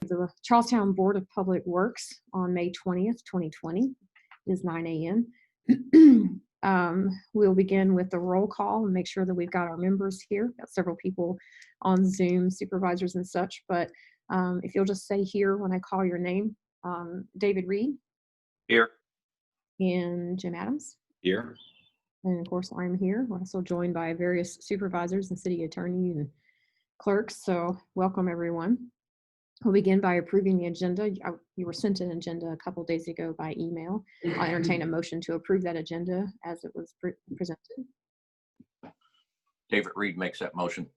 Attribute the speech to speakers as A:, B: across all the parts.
A: the Charlestown Board of Public Works on May 20th, 2020. It is 9 a.m. We'll begin with the roll call and make sure that we've got our members here. We've got several people on Zoom, supervisors and such, but if you'll just say here when I call your name. David Reed.
B: Here.
A: And Jim Adams.
B: Here.
A: And of course, I'm here. We're also joined by various supervisors and city attorney and clerks. So welcome everyone. We'll begin by approving the agenda. You were sent an agenda a couple days ago by email. I'll entertain a motion to approve that agenda as it was presented.
B: David Reed makes that motion.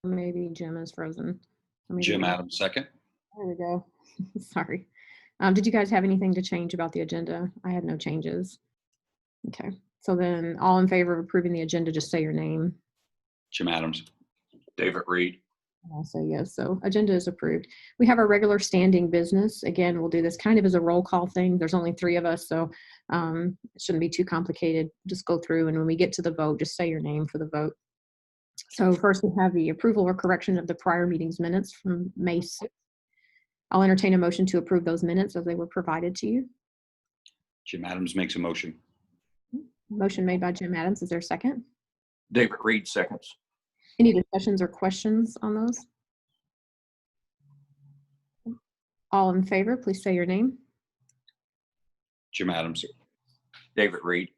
A: Maybe Jim is frozen.
C: Jim Adams, second.
A: There we go. Sorry. Did you guys have anything to change about the agenda? I had no changes. Okay. So then all in favor of approving the agenda, just say your name.
C: Jim Adams.
B: David Reed.
A: I'll say yes. So agenda is approved. We have our regular standing business. Again, we'll do this kind of as a roll call thing. There's only 3 of us, so it shouldn't be too complicated. Just go through, and when we get to the vote, just say your name for the vote. So first we have the approval or correction of the prior meeting's minutes from May 6th. I'll entertain a motion to approve those minutes as they were provided to you.
C: Jim Adams makes a motion.
A: Motion made by Jim Adams. Is there a second?
B: David Reed seconds.
A: Any discussions or questions on those? All in favor, please say your name.
C: Jim Adams.
B: David Reed.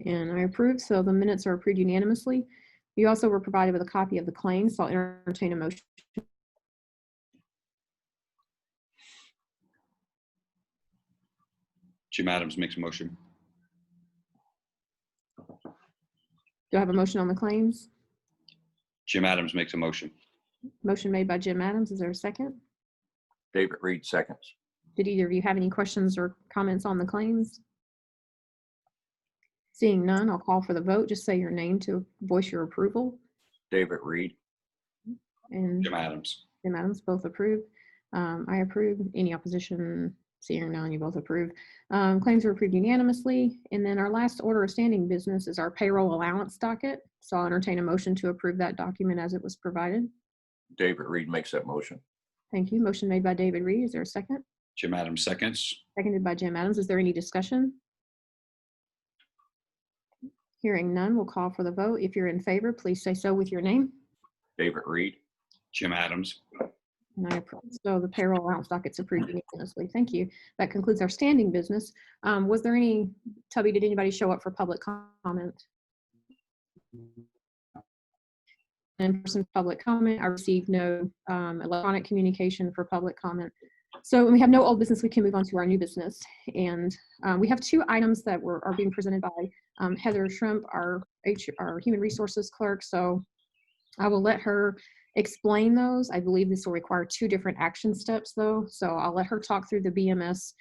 A: And I approve, so the minutes are approved unanimously. You also were provided with a copy of the claims, so I'll entertain a motion.
C: Jim Adams makes a motion.
A: Do I have a motion on the claims?
C: Jim Adams makes a motion.
A: Motion made by Jim Adams. Is there a second?
B: David Reed seconds.
A: Did either of you have any questions or comments on the claims? Seeing none, I'll call for the vote. Just say your name to voice your approval.
B: David Reed.
A: And
C: Jim Adams.
A: Jim Adams, both approve. I approve. Any opposition? Seeing none, you both approve. Claims are approved unanimously. And then our last order of standing business is our payroll allowance docket. So I'll entertain a motion to approve that document as it was provided.
B: David Reed makes that motion.
A: Thank you. Motion made by David Reed. Is there a second?
C: Jim Adams seconds.
A: Seconded by Jim Adams. Is there any discussion? Hearing none, we'll call for the vote. If you're in favor, please say so with your name.
B: David Reed.
C: Jim Adams.
A: And I approve. So the payroll allowance docket's approved unanimously. Thank you. That concludes our standing business. Was there any, Tubby, did anybody show up for public comment? In-person public comment. I received no electronic communication for public comment. So when we have no old business, we can move on to our new business. And we have 2 items that are being presented by Heather Shrimp, our Human Resources clerk. So I will let her explain those. I believe this will require 2 different action steps though. So I'll let her talk through the BMS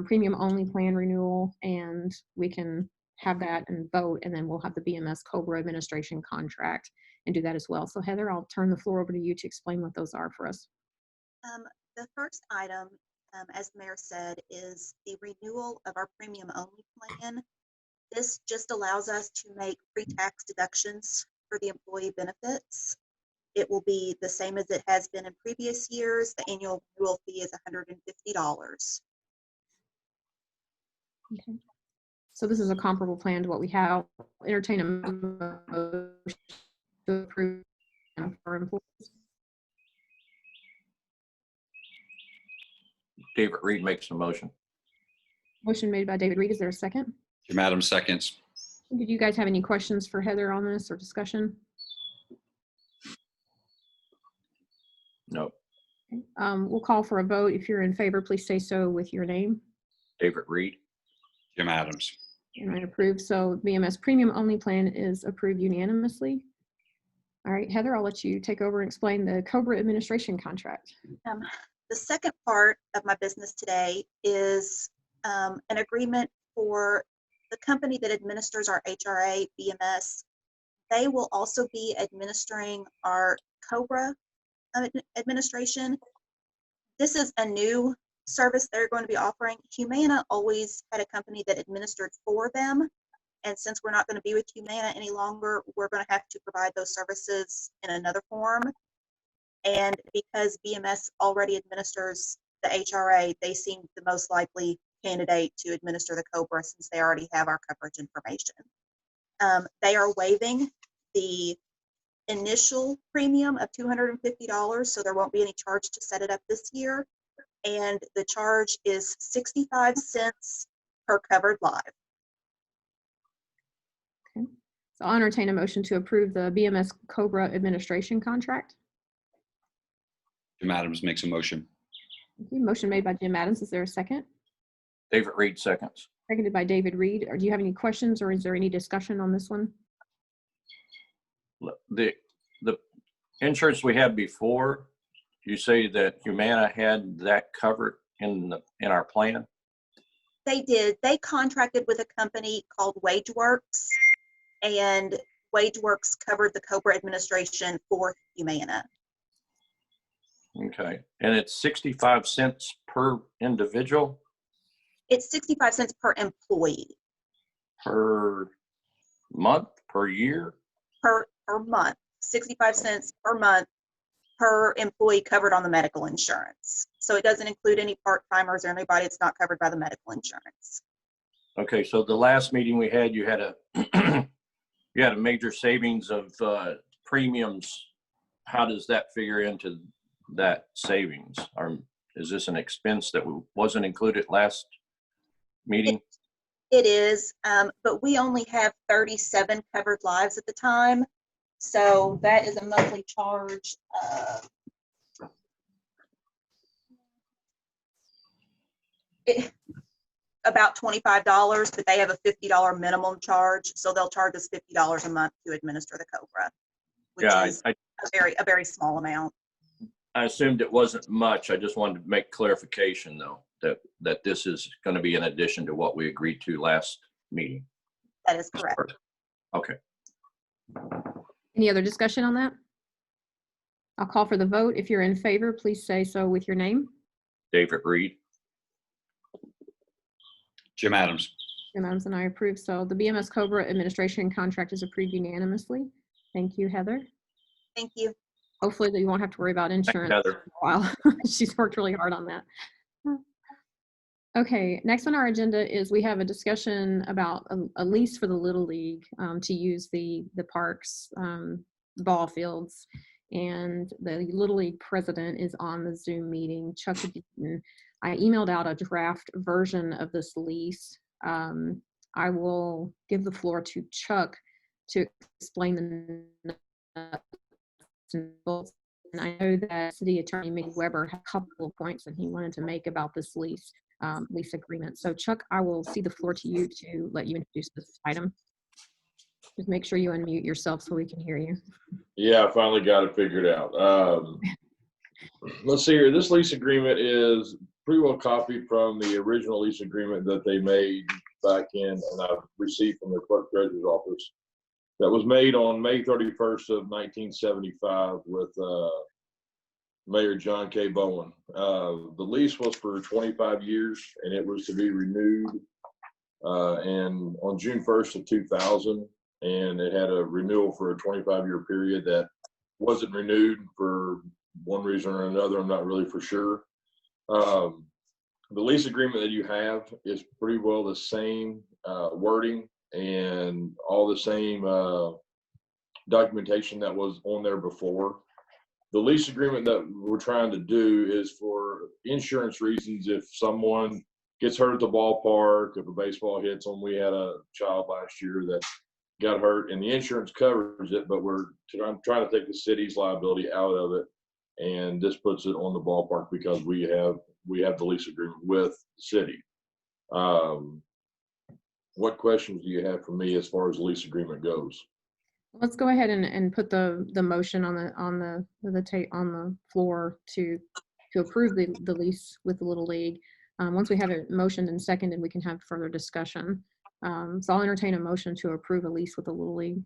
A: premium only plan renewal, and we can have that and vote, and then we'll have the BMS COBRA administration contract and do that as well. So Heather, I'll turn the floor over to you to explain what those are for us.
D: The first item, as the mayor said, is the renewal of our premium only plan. This just allows us to make pre-tax deductions for the employee benefits. It will be the same as it has been in previous years. The annual renewal fee is $150.
A: Okay. So this is a comparable plan to what we have. Entertain a motion to approve for employees.
B: David Reed makes the motion.
A: Motion made by David Reed. Is there a second?
C: Jim Adams seconds.
A: Did you guys have any questions for Heather on this or discussion?
B: No.
A: We'll call for a vote. If you're in favor, please say so with your name.
B: David Reed.
C: Jim Adams.
A: And I approve. So BMS premium only plan is approved unanimously. All right, Heather, I'll let you take over and explain the COBRA administration contract.
D: The second part of my business today is an agreement for the company that administers our HRA BMS. They will also be administering our COBRA administration. This is a new service they're going to be offering, Humana always had a company that administered for them. And since we're not going to be with Humana any longer, we're going to have to provide those services in another form. And because BMS already administers the HRA, they seem the most likely candidate to administer the COBRA since they already have our coverage information. They are waiving the initial premium of $250, so there won't be any charge to set it up this year. And the charge is 65 cents per covered live.
A: Okay. So I'll entertain a motion to approve the BMS COBRA administration contract.
C: Jim Adams makes a motion.
A: Thank you. Motion made by Jim Adams. Is there a second?
B: David Reed seconds.
A: Seconded by David Reed. Or do you have any questions or is there any discussion on this one?
B: The insurance we had before, you say that Humana had that covered in our plan?
D: They did. They contracted with a company called WageWorks, and WageWorks covered the COBRA administration for Humana.
B: Okay, and it's 65 cents per individual
D: It's 65 cents per employee
B: per month, per year?
D: per month. 65 cents per month per employee covered on the medical insurance. So it doesn't include any part-timers or anybody that's not covered by the medical insurance.
B: Okay, so the last meeting we had, you had a you had a major savings of premiums. How does that figure into that savings? Or is this an expense that wasn't included last meeting?
D: It is, but we only have 37 covered lives at the time. So that is a monthly charge of about $25, but they have a $50 minimum charge. So they'll charge us $50 a month to administer the COBRA, which
B: Yeah,
D: is a very small amount.
B: I assumed it wasn't much. I just wanted to make clarification though, that this is going to be in addition to what we agreed to last meeting.
D: That is correct.
B: Okay.
A: Any other discussion on that? I'll call for the vote. If you're in favor, please say so with your name.
B: David Reed.
C: Jim Adams.
A: Jim Adams and I approve. So the BMS COBRA administration contract is approved unanimously. Thank you, Heather.
D: Thank you.
A: Hopefully that you won't have to worry about insurance
B: Heather.
A: for a while. She's worked really hard on that. Okay, next on our agenda is we have a discussion about a lease for the Little League to use the parks, ball fields. And the Little League president is on the Zoom meeting, Chuck Deaton. I emailed out a draft version of this lease. I will give the floor to Chuck to explain the nuts and bolts. And I know that City Attorney Mickey Weber had a couple of points that he wanted to make about this lease agreement. So Chuck, I will cede the floor to you to let you introduce this item. Just make sure you unmute yourself so we can hear you.
E: Yeah, I finally got it figured out. Let's see here. This lease agreement is pretty well copied from the original lease agreement that they made back in, and I've received from the clerk treasurer's office. That was made on May 31st of 1975 with Mayor John K. Bowen. The lease was for 25 years, and it was to be renewed and on June 1st of 2000. And it had a renewal for a 25-year period that wasn't renewed for one reason or another. I'm not really for sure. The lease agreement that you have is pretty well the same wording and all the same documentation that was on there before. The lease agreement that we're trying to do is for insurance reasons. If someone gets hurt at the ballpark, if a baseball hits them, we had a child last year that got hurt and the insurance covers it, but I'm trying to take the city's liability out of it. And this puts it on the ballpark because we have the lease agreement with the city. What questions do you have for me as far as the lease agreement goes?
A: Let's go ahead and put the motion on the floor to approve the lease with the Little League. Once we have it motioned and seconded, we can have further discussion. So I'll entertain a motion to approve a lease with the Little League.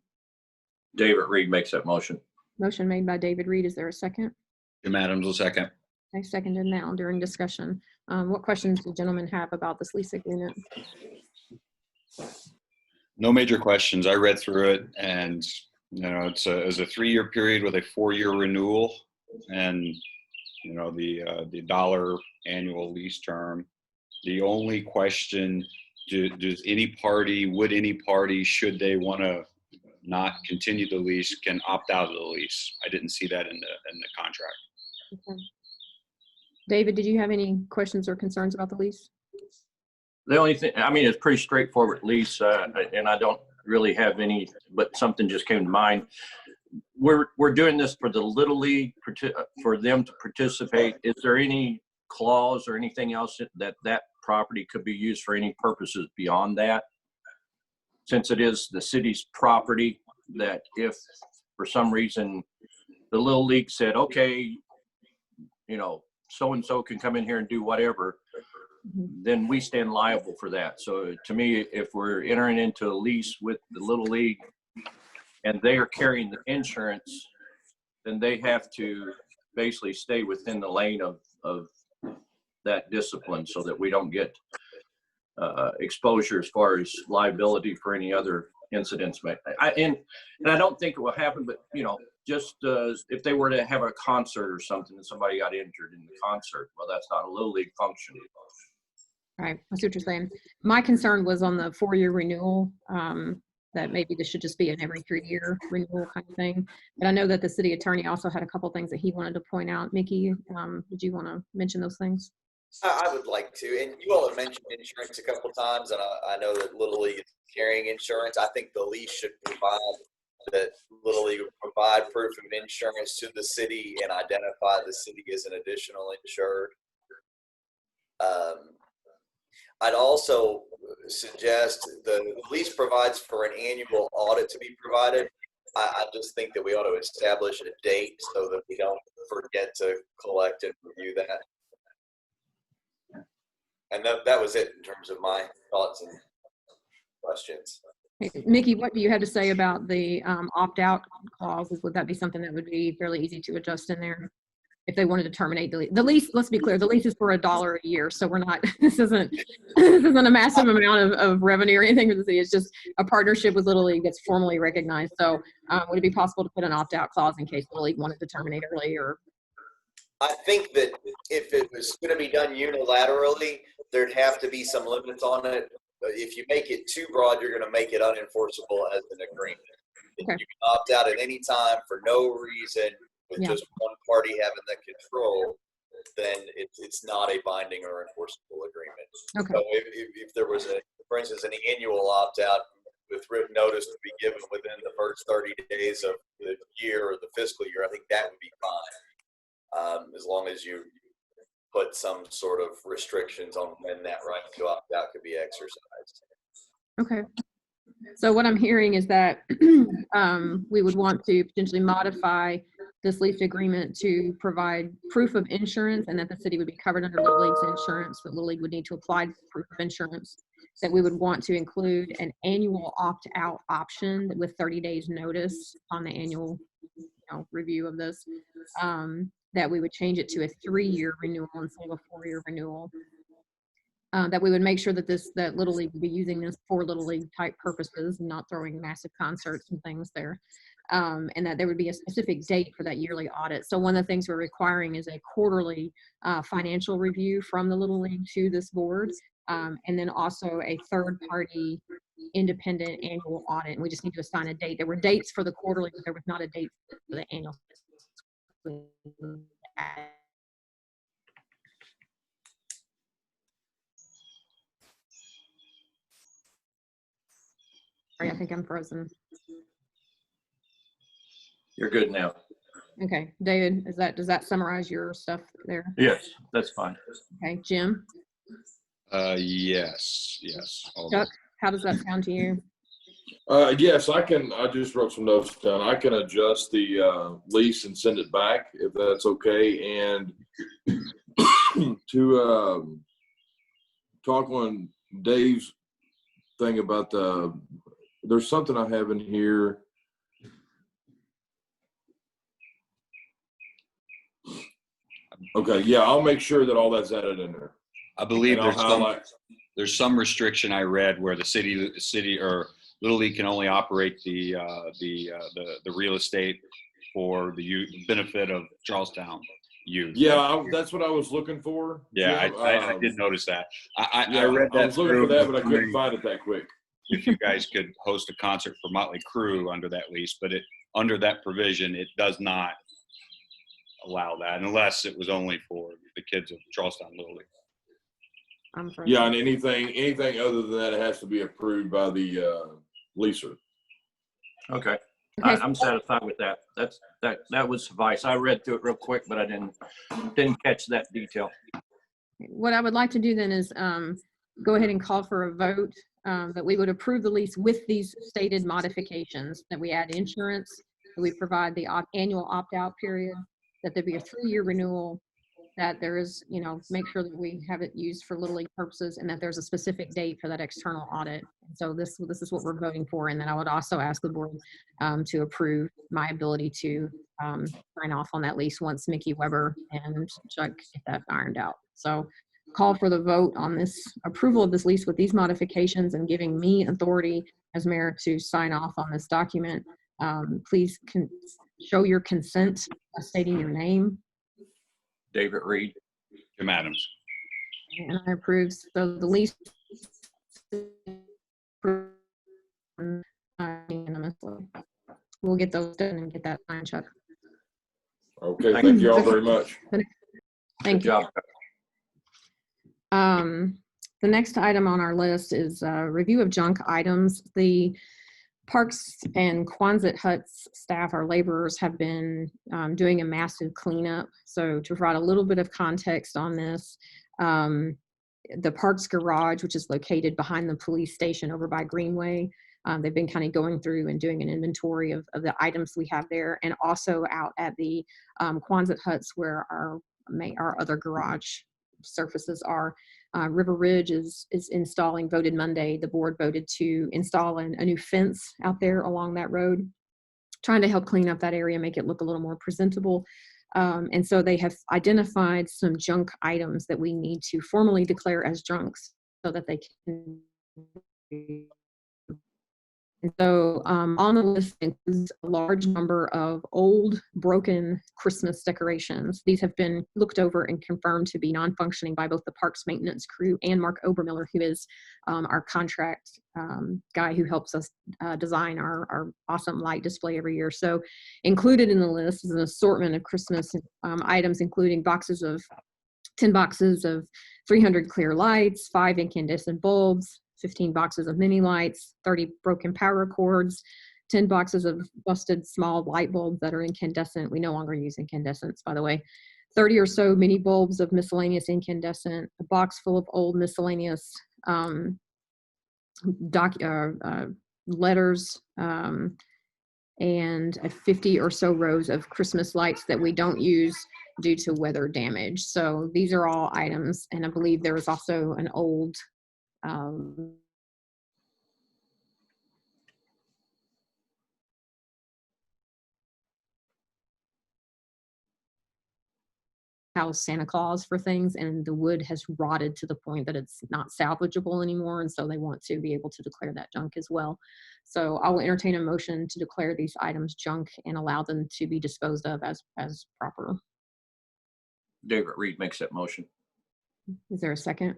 B: David Reed makes that motion.
A: Motion made by David Reed. Is there a second?
C: Jim Adams will second.
A: I seconded now during discussion. What questions do gentlemen have about this lease agreement?
C: No major questions. I read through it, and it's a 3-year period with a 4-year renewal, and the dollar annual lease term. The only question, would any party, should they want to not continue the lease, can opt out of the lease? I didn't see that in the contract.
A: Okay. David, did you have any questions or concerns about the lease?
B: The only thing, I mean, it's pretty straightforward lease, and I don't really have any, but something just came to mind. We're doing this for the Little League, for them to participate. Is there any clause or anything else that property could be used for any purposes beyond that? Since it is the city's property, that if for some reason the Little League said, okay, so-and-so can come in here and do whatever, then we stand liable for that. So to me, if we're entering into a lease with the Little League and they are carrying the insurance, then they have to basically stay within the lane of that discipline so that we don't get exposure as far as liability for any other incidents. And I don't think it will happen, but just if they were to have a concert or something and somebody got injured in the concert, well, that's not a Little League function.
A: Right, I see what you're saying. My concern was on the 4-year renewal, that maybe this should just be an every 3-year renewal kind of thing. But I know that the city attorney also had a couple things that he wanted to point out. Mickey, did you want to mention those things?
F: I would like to, and you all have mentioned insurance a couple times, and I know that Little League is carrying insurance. I think the lease should provide that Little League would provide proof of insurance to the city and identify the city as an additional insured. I'd also suggest the lease provides for an annual audit to be provided. I just think that we ought to establish a date so that we don't forget to collect and review that. And that was it in terms of my thoughts and questions.
A: Mickey, what do you have to say about the opt-out clauses? Would that be something that would be fairly easy to adjust in there if they wanted to terminate the lease? Let's be clear, the lease is for $1 a year, so we're not. This isn't a massive amount of revenue or anything for the city. It's just a partnership with Little League that's formally recognized. So, would it be possible to put an opt-out clause in case Little League wanted to terminate early? Or
F: I think that if it was going to be done unilaterally, there'd have to be some limits on it. But if you make it too broad, you're going to make it unenforceable as an agreement.
A: Okay.
F: You can opt out at any time for no reason with just one party having the control, then it's not a binding or enforceable agreement.
A: Okay.
F: So if there was, for instance, an annual opt-out with written notice to be given within the first 30 days of the year or the fiscal year, I think that would be fine. As long as you put some sort of restrictions on when that right to opt out could be exercised.
A: okay. So what I'm hearing is that we would want to potentially modify this lease agreement to provide proof of insurance, and that the city would be covered under Little League's insurance, that Little League would need to apply for proof of insurance, that we would want to include an annual opt-out option with 30 days notice on the annual review of this, that we would change it to a 3-year renewal instead of a 4-year renewal. That we would make sure that that Little League would be using this for Little League type purposes and not throwing massive concerts and things there. And that there would be a specific date for that yearly audit. So one of the things we're requiring is a quarterly financial review from the Little League to this board. And then also a third-party independent annual audit. And we just need to assign a date. There were dates for the quarterly, but there was not a date for the annual. Sorry, I think I'm frozen.
B: You're good now.
A: Okay, David, does that summarize your stuff there?
B: Yes, that's fine.
A: Okay, Jim?
C: Yes.
A: Chuck, how does that sound to you?
E: Yes, I just wrote some notes down. I can adjust the lease and send it back if that's okay. And to talk on Dave's thing about there's something I have in here. Okay, yeah, I'll make sure that all that's added in there.
C: I believe
E: And I'll highlight.
C: there's some restriction I read where the city or Little League can only operate the real estate for the benefit of Charlestown youth.
E: Yeah, that's what I was looking for.
C: Yeah,
E: Jim.
C: I did notice that. I
E: Yeah,
C: read that.
E: I was looking for that, but I couldn't find it that quick.
C: If you guys could host a concert for Motley Crue under that lease, but under that provision, it does not allow that unless it was only for the kids of Charlestown Little League.
E: Yeah, and anything other than that, it has to be approved by the leaser.
B: Okay.
A: Okay,
B: I'm satisfied with that. That would suffice. I read through it real quick, but I didn't catch that detail.
A: what I would like to do then is go ahead and call for a vote that we would approve the lease with these stated modifications, that we add insurance, that we provide the annual opt-out period, that there be a 3-year renewal, that there is, make sure that we have it used for Little League purposes, and that there's a specific date for that external audit. And so this is what we're voting for. And then I would also ask the board to approve my ability to sign off on that lease once Mickey Weber and Chuck get that ironed out. So call for the vote on this approval of this lease with these modifications and giving me authority as mayor to sign off on this document. Please show your consent by stating your name.
B: David Reed.
C: Jim Adams.
A: And I approve. So the lease unanimously. We'll get those done and get that signed, Chuck.
E: Okay, thank you all very much.
A: Thank
B: Good
A: you.
B: job.
A: The next item on our list is a review of junk items. The Parks and Quonset Huts staff, our laborers, have been doing a massive cleanup. So to provide a little bit of context on this, the Parks Garage, which is located behind the police station over by Greenway, they've been kind of going through and doing an inventory of the items we have there, and also out at the Quonset Huts where our other garage surfaces are. River Ridge is installing, voted Monday, the board voted to install a new fence out there along that road, trying to help clean up that area, make it look a little more presentable. And so they have identified some junk items that we need to formally declare as junks so that they can. And so on the list includes a large number of old, broken Christmas decorations. These have been looked over and confirmed to be non-functioning by both the parks maintenance crew and Mark Obermiller, who is our contract guy who helps us design our awesome light display every year. So included in the list is an assortment of Christmas items, including 10 boxes of 300 clear lights, 5 incandescent bulbs, 15 boxes of mini lights, 30 broken power cords, 10 boxes of busted small light bulbs that are incandescent. We no longer use incandescents, by the way. 30 or so mini bulbs of miscellaneous incandescent, a box full of old miscellaneous letters, and 50 or so rows of Christmas lights that we don't use due to weather damage. So these are all items, and I believe there was also an old house Santa Claus for things, and the wood has rotted to the point that it's not salvageable anymore, and so they want to be able to declare that junk as well. So I will entertain a motion to declare these items junk and allow them to be disposed of as proper.
B: David Reed makes that motion.
A: Is there a second?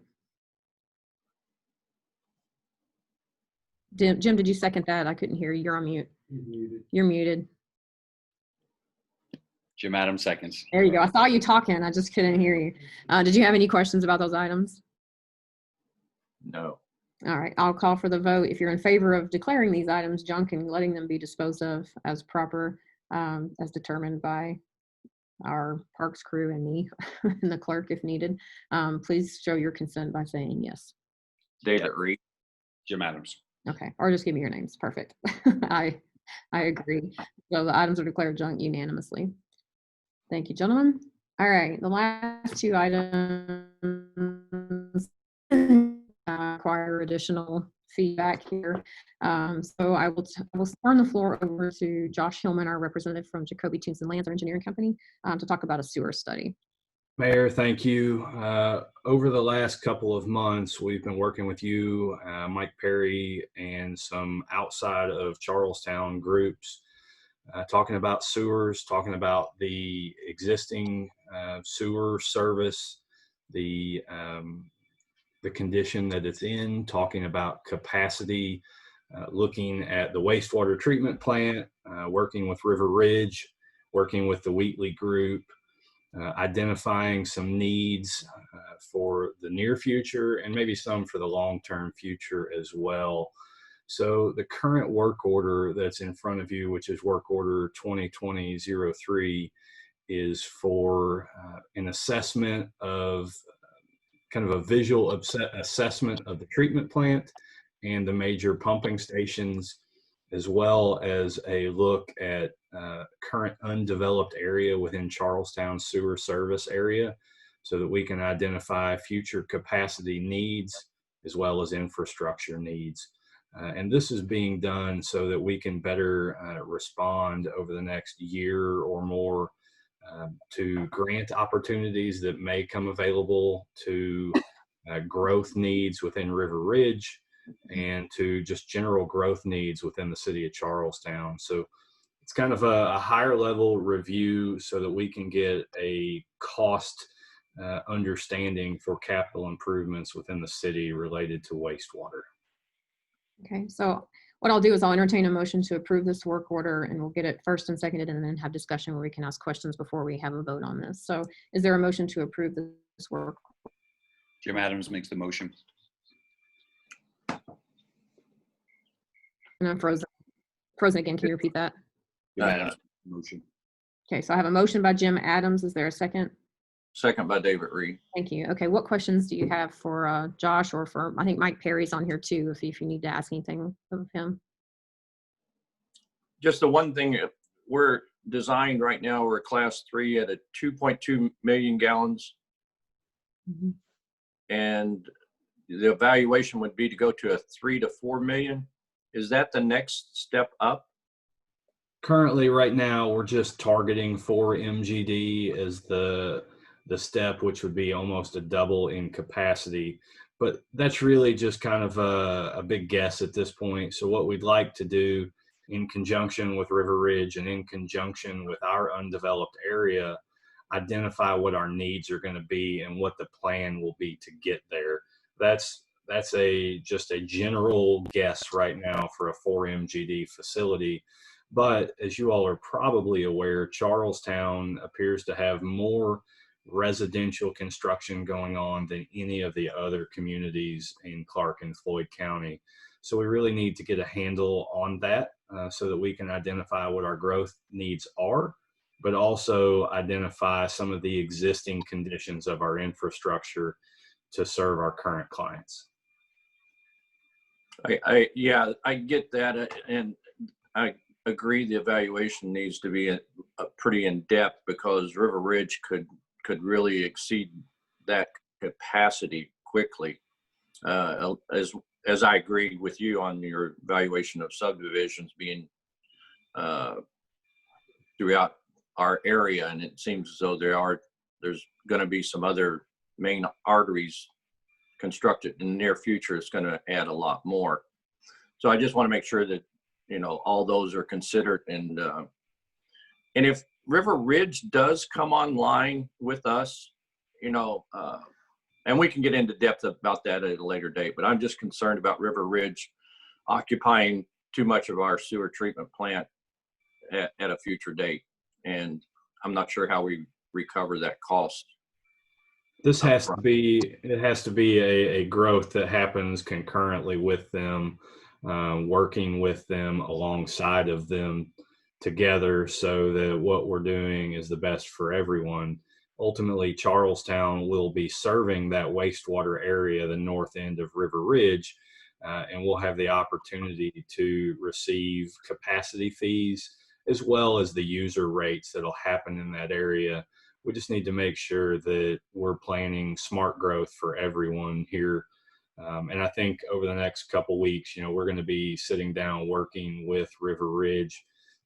A: Jim, did you second that? I couldn't hear you. You're on mute. You're muted.
C: Jim Adams seconds.
A: There you go. I saw you talking. I just couldn't hear you. Did you have any questions about those items?
B: No.
A: All right. I'll call for the vote. If you're in favor of declaring these items junk and letting them be disposed of as proper, as determined by our parks crew and me and the clerk if needed, please show your consent by saying yes.
B: David Reed.
C: Jim Adams.
A: Okay. Or just give me your names. Perfect. I agree. So the items are declared junk unanimously. Thank you, gentlemen. All right, the last 2 items require additional feedback here. So I will turn the floor over to Josh Hillman, our representative from Jacoby Tunes and Lands, our engineering company, to talk about a sewer study.
G: Mayor, thank you. Over the last couple of months, we've been working with you, Mike Perry, and some outside of Charlestown groups, talking about sewers, talking about the existing sewer service, the condition that it's in, talking about capacity, looking at the wastewater treatment plant, working with River Ridge, working with the Wheatley Group, identifying some needs for the near future and maybe some for the long-term future as well. So the current work order that's in front of you, which is work order 2020-03, is for an assessment of kind of a visual assessment of the treatment plant and the major pumping stations, as well as a look at current undeveloped area within Charlestown sewer service area, so that we can identify future capacity needs as well as infrastructure needs. And this is being done so that we can better respond over the next year or more to grant opportunities that may come available, to growth needs within River Ridge, and to just general growth needs within the city of Charlestown. So it's kind of a higher level review so that we can get a cost understanding for capital improvements within the city related to wastewater.
A: Okay, so what I'll do is I'll entertain a motion to approve this work order, and we'll get it first and seconded and then have discussion where we can ask questions before we have a vote on this. So is there a motion to approve this work?
C: Jim Adams makes the motion.
A: And I'm frozen. Frozen again. Can you repeat that?
C: Jim Adams motion.
A: Okay, so I have a motion by Jim Adams. Is there a second?
B: Second by David Reed.
A: Thank you. Okay, what questions do you have for Josh, or for, I think Mike Perry's on here too, if you need to ask anything of him?
B: Just the one thing, we're designed right now, we're class 3 at a 2.2 million gallons.
A: Mhm.
B: And the evaluation would be to go to a 3 to 4 million. Is that the next step up?
G: Currently, right now, we're just targeting 4 MGD as the step, which would be almost a double in capacity. But that's really just kind of a big guess at this point. So what we'd like to do, in conjunction with River Ridge and in conjunction with our undeveloped area, identify what our needs are going to be and what the plan will be to get there. That's just a general guess right now for a 4 MGD facility. But as you all are probably aware, Charlestown appears to have more residential construction going on than any of the other communities in Clark and Floyd County. So we really need to get a handle on that so that we can identify what our growth needs are, but also identify some of the existing conditions of our infrastructure to serve our current clients.
B: Yeah, I get that, and I agree the evaluation needs to be pretty in depth, because River Ridge could really exceed that capacity quickly. As I agree with you on your evaluation of subdivisions being throughout our area, and it seems as though there's going to be some other main arteries constructed in the near future. It's going to add a lot more. So I just want to make sure that, you know, all those are considered. And if River Ridge does come online with us, you know, and we can get into depth about that at a later date, but I'm just concerned about River Ridge occupying too much of our sewer treatment plant at a future date. And I'm not sure how we recover that cost.
G: This has to be, it has to be a growth that happens concurrently with them, working with them alongside of them together, so that what we're doing is the best for everyone. Ultimately, Charlestown will be serving that wastewater area, the north end of River Ridge, and we'll have the opportunity to receive capacity fees as well as the user rates that'll happen in that area. We just need to make sure that we're planning smart growth for everyone here. And I think over the next couple weeks, you know, we're going to be sitting down working with River Ridge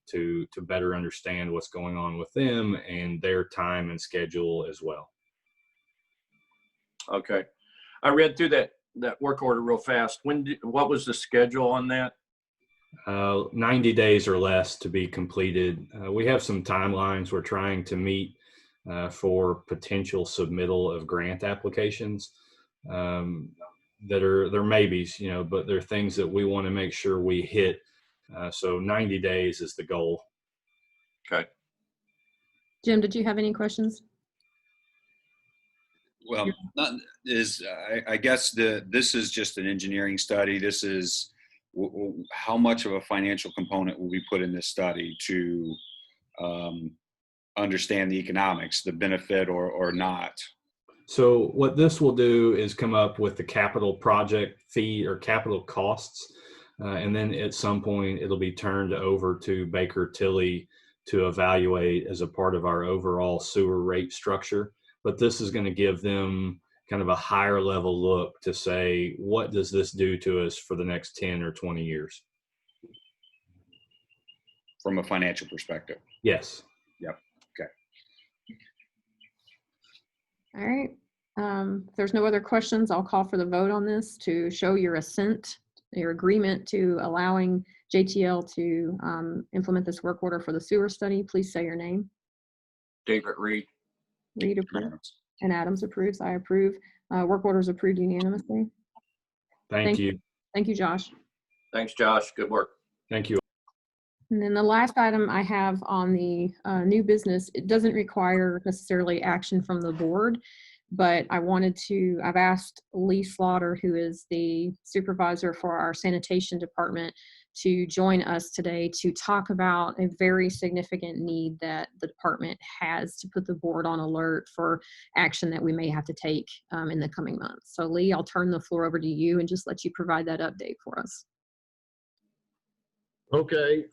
G: to better understand what's going on with them and their time and schedule as well.
B: Okay. I read through that work order real fast. What was the schedule on that?
G: 90 days or less to be completed. We have some timelines we're trying to meet for potential submittal of grant applications that are, they're maybes, you know, but they're things that we want to make sure we hit. So 90 days is the goal.
B: Okay.
A: Jim, did you have any questions?
C: Well, I guess this is just an engineering study. This is how much of a financial component will we put in this study to understand the economics, the benefit or not?
G: So what this will do is come up with the capital project fee or capital costs. And then at some point it'll be turned over to Baker Tilly to evaluate as a part of our overall sewer rate structure. But this is going to give them kind of a higher level look to say, what does this do to us for the next 10 or 20 years?
C: From a financial perspective.
G: Yes.
C: Yep. Okay.
A: All right. If there's no other questions, I'll call for the vote on this to show your assent, your agreement to allowing JTL to implement this work order for the sewer study. Please say your name.
B: David Reed.
A: Reed approves. And Adams approves. I approve. Work order is approved unanimously.
G: Thank you.
A: Thank you, Josh.
B: Thanks, Josh. Good work.
G: Thank you.
A: And then the last item I have on the new business, it doesn't require necessarily action from the board, but I've asked Lee Slaughter, who is the supervisor for our sanitation department, to join us today to talk about a very significant need that the department has to put the board on alert for action that we may have to take in the coming months. So Lee, I'll turn the floor over to you and just let you provide that update for us.
H: Okay,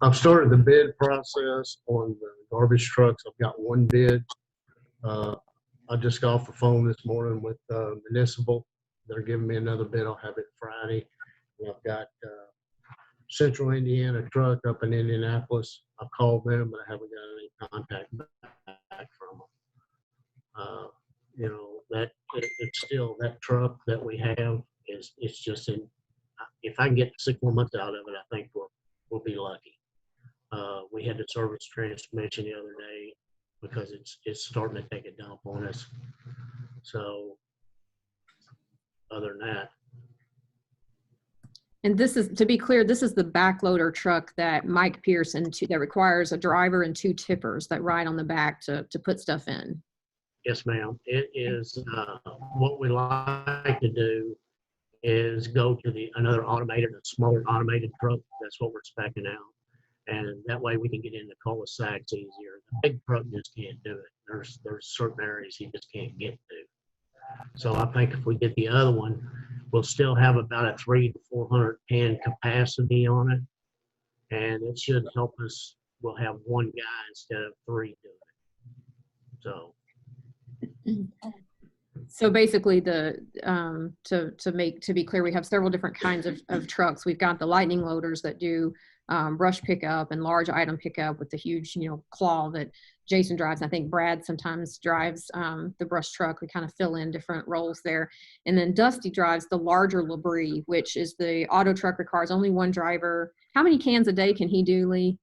H: I've started the bid process on the garbage trucks. I've got one bid. I just got off the phone this morning with Municipal. They're giving me another bid. I'll have it Friday. And I've got Central Indiana truck up in Indianapolis. I've called them, but I haven't got any contact back from them. You know, it's still that truck that we have it's just in. If I can get 6 more months out of it, I think we'll be lucky. We had to service transmission the other day because it's starting to take a dump on us. So other than that.
A: And this is, to be clear, this is the backloader truck that Mike Pearson, that requires a driver and 2 tippers that ride on the back to put stuff in.
H: Yes, ma'am. It is what we like to do is go to another automated, a smaller automated truck. That's what we're speccing out. And that way we can get into cul-de-sacs easier. The big truck just can't do it. There's certain areas he just can't get to. So I think if we get the other one, we'll still have about a 300 to 400 can capacity on it. And it should help us. We'll have 1 guy instead of 3 doing it.
A: So basically, to be clear, we have several different kinds of trucks. We've got the lightning loaders that do brush pickup and large item pickup with the huge, claw that Jason drives. I think Brad sometimes drives the brush truck. We kind of fill in different roles there. And then Dusty drives the larger Labrie, which is the auto truck, requires only 1 driver. How many cans a day can he do, Lee?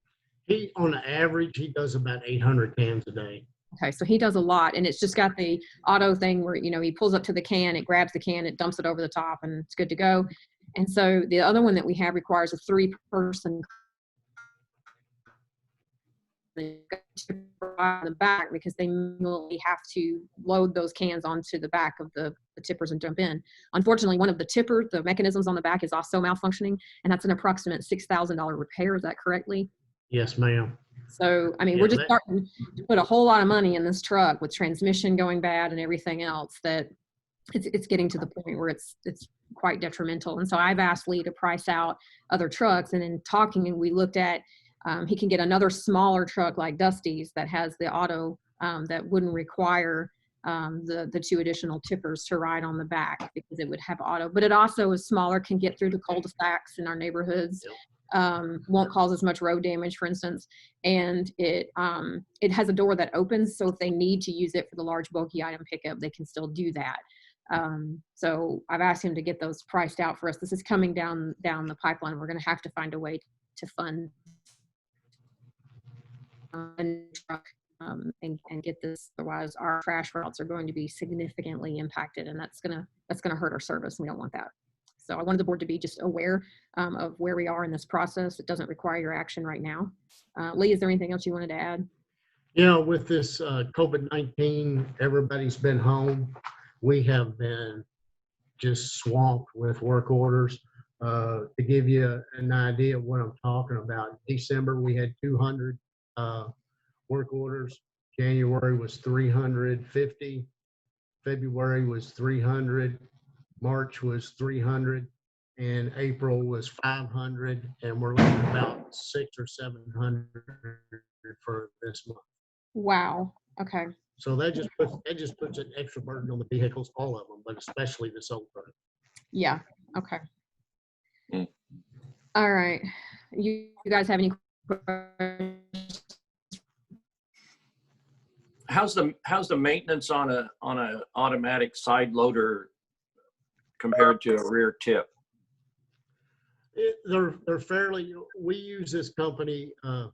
H: He, on the average, he does about 800 cans a day.
A: Okay, so he does a lot, and it's just got the auto thing where, he pulls up to the can, it grabs the can, it dumps it over the top, and it's good to go. And so the other one that we have requires a 3-person on the back because they manually have to load those cans onto the back of the tippers and dump in. Unfortunately, one of the tippers, the mechanisms on the back is also malfunctioning, and that's an approximate $6,000 repair. Is that correctly?
H: Yes, ma'am.
A: So, we're just starting to put a whole lot of money in this truck with transmission going bad and everything else that it's getting to the point where it's quite detrimental. And so I've asked Lee to price out other trucks, and in talking, and we looked at, he can get another smaller truck like Dusty's that has the auto that wouldn't require the 2 additional tippers to ride on the back because it would have auto, but it also is smaller, can get through the cul-de-sacs in our neighborhoods. won't cause as much road damage, for instance. And it has a door that opens, so if they need to use it for the large bulky item pickup, they can still do that. So I've asked him to get those priced out for us. This is coming down the pipeline. We're going to have to find a way to fund a new truck and get this. Otherwise, our trash routes are going to be significantly impacted, and that's gonna hurt our service. And we don't want that. So I wanted the board to be just aware of where we are in this process. It doesn't require your action right now. Lee, is there anything else you wanted to add?
H: Yeah, with this COVID-19, everybody's been home. We have been just swamped with work orders. To give you an idea of what I'm talking about, December we had 200 work orders. January was 350. February was 300. March was 300. And April was 500. And we're looking at about 600 or 700 for this month.
A: Wow. Okay.
H: So that just puts an extra burden on the vehicles, all of them, but especially this old truck.
A: Yeah. Okay. All right. You guys have any questions?
B: How's the maintenance on a automatic side loader compared to a rear tip?
H: They're fairly. We use this company, the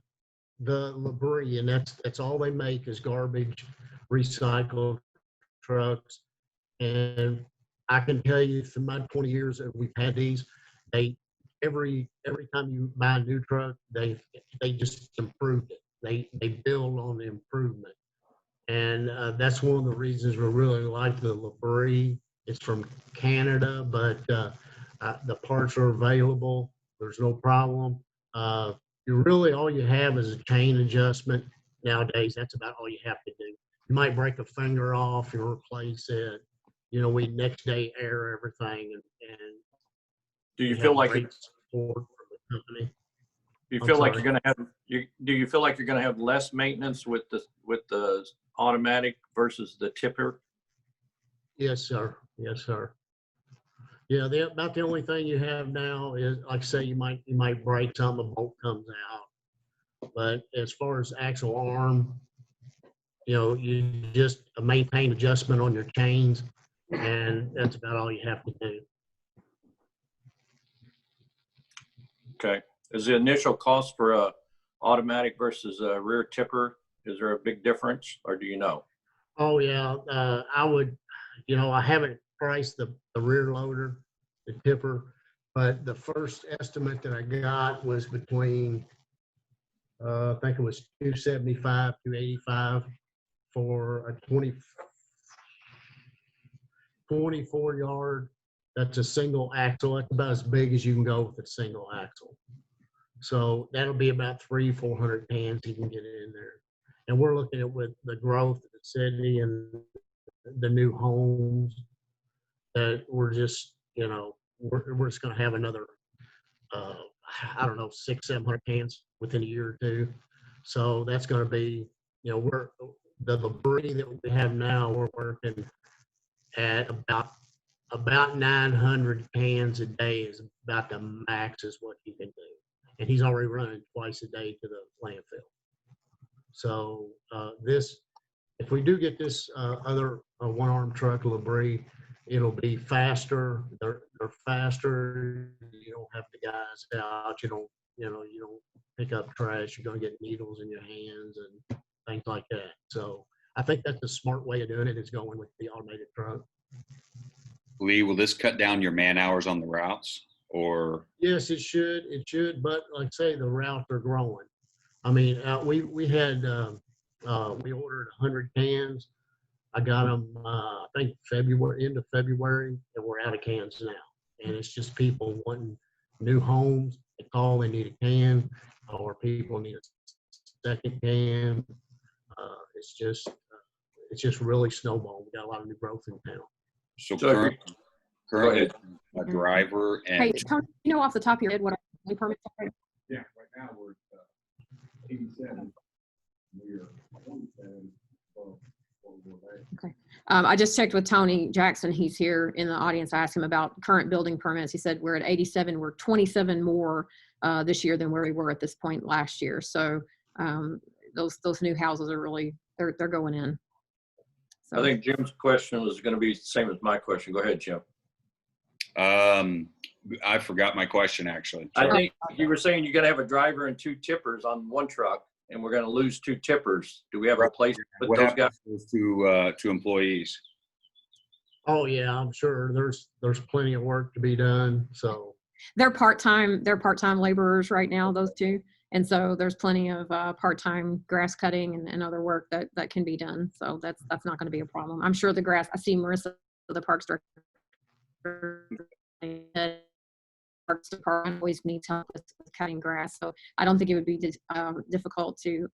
H: Labrie, and that's all they make is garbage, recycled trucks. And I can tell you, through my 20 years that we've had these, every time you buy a new truck, they just improved it. They build on the improvement. And that's one of the reasons we really like the Labrie. It's from Canada, but the parts are available. There's no problem. All you have is a chain adjustment. Nowadays, that's about all you have to do. You might break a finger off, you replace it. We next day air everything, and
B: do you feel like
H: great support from the company.
B: Do you feel like you're gonna have less maintenance with the automatic versus the tipper?
H: Yes, sir. Yes, sir. Yeah, about the only thing you have now is, like I say, you might break something, a bolt comes out. But as far as actual arm, you just maintain adjustment on your chains, and that's about all you have to do.
B: Okay. Is the initial cost for a automatic versus a rear tipper, is there a big difference, or do you know?
H: Oh yeah, I would. I haven't priced the rear loader, the tipper, but the first estimate that I got was between, I think it was $275, $285 for a 24 yard. That's a single axle. That's about as big as you can go with a single axle. So that'll be about 300-400 cans you can get in there. And we're looking at, with the growth of the city and the new homes, that we're just, we're just going to have another, 600-700 cans within a year or two. So that's going to be, we're the Labrie that we have now, we're working at about 900 cans a day is about the max is what you can do. And he's already running twice a day to the landfill. So if we do get this other one-arm truck Labrie, it'll be faster. They're faster. You don't have the guys out. You don't pick up trash. You're going to get needles in your hands and things like that. So I think that's a smart way of doing it, is going with the automated truck.
C: Lee, will this cut down your man hours on the routes, or?
H: Yes, it should. It should. But like I say, the routes are growing. I mean, we ordered 100 cans. I got them, I think end of February, and we're out of cans now. And it's just people wanting new homes. They call, they need a can, or people need a second can. It's just really snowballed. We got a lot of new growth in town.
C: So
B: Currently,
C: a driver and.
A: Hey, Tony, off the top of your head what our new permits are?
I: Yeah, right now we're at 87. We're 27.
A: Okay. I just checked with Tony Jackson. He's here in the audience. I asked him about current building permits. He said we're at 87. We're 27 more this year than where we were at this point last year. So those new houses are really, they're going in. So.
B: I think Jim's question was going to be the same as my question. Go ahead, Jim.
C: I forgot my question, actually.
B: I think you were saying you're going to have a driver and 2 tippers on one truck, and we're going to lose 2 tippers. Do we have a place to put
C: What
B: those guys?
C: happens to employees?
H: Oh, yeah, I'm sure there's plenty of work to be done, so.
A: They're part-time laborers right now, those 2. And so there's plenty of part-time grass cutting and other work that can be done. So that's not going to be a problem. I'm sure the grass, I see Marissa, the Parks Director, Parks Department always needs help with cutting grass. So I don't think it would be difficult to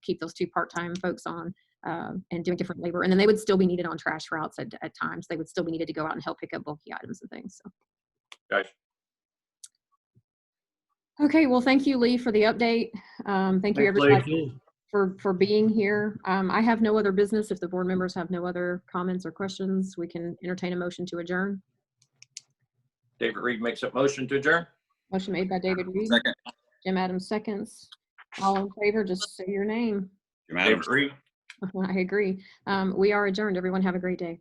A: keep those 2 part-time folks on and doing different labor. And then they would still be needed on trash routes at times. They would still be needed to go out and help pick up bulky items and things. So.
B: Guys.
A: Okay, well, thank you, Lee, for the update. Thank you, everybody, for being here. I have no other business. If the board members have no other comments or questions, we can entertain a motion to adjourn.
B: David Reed makes a motion to adjourn.
A: Motion made by David Reed.
C: Second.
A: Jim Adams seconds. All in favor, just say your name.
C: Jim Adams.
B: David Reed.
A: I agree. We are adjourned. Everyone have a great day.